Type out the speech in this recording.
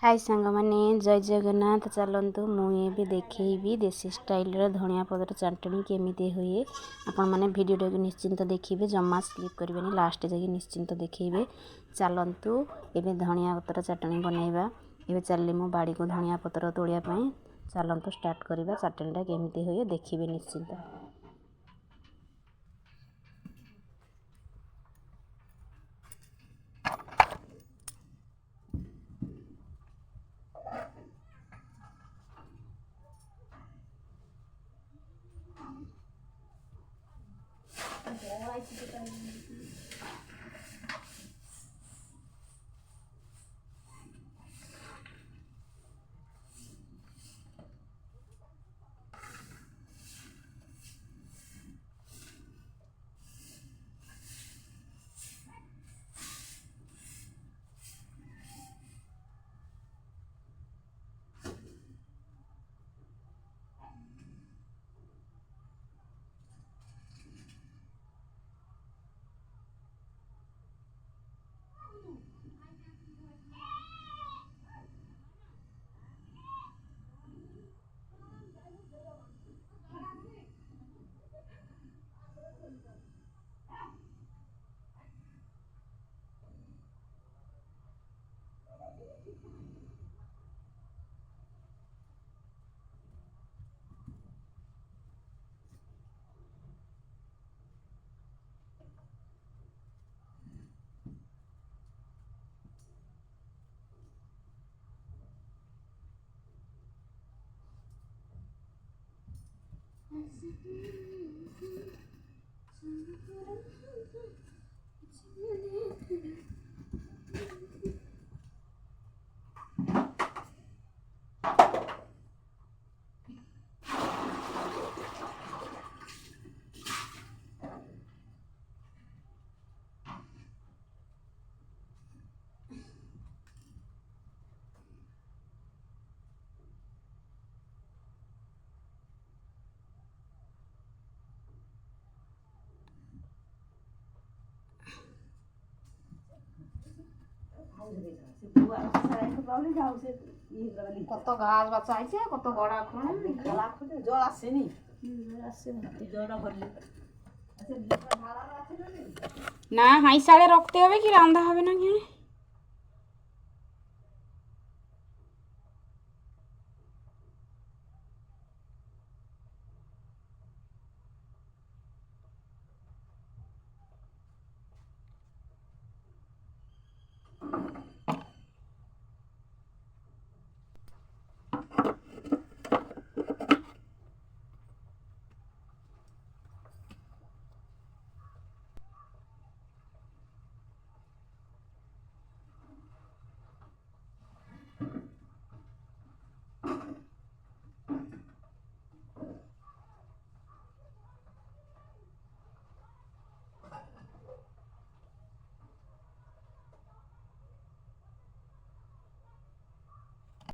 हाय सांग मैंने जय जगन्नाथ। चलतु मुझे देखी देसी स्टाइल धनिया पदर चटनी केमी हुए आपण मैंने भिडियो निश्चिंत देखिए, जमा स्किप करेंगे, लास्ट जाकि निश्चिंत देखिए। चलतु एवं धनिया पतर चटनी बनैबा। एवं चल मो बाड़ी को धनिया पतर तोड़ापी। चलतु स्टार्ट करवा चटनीटा केमी हुए देखिए निश्चिंत। কত ঘাস বাচ্চা আইছে, কত গড়া খুঁড়ে খেলা খুঁড়ে জল আসেনি, জলটা ভরলে না হাই সাড়ে রাখতে হবে কি রান্না হবে না?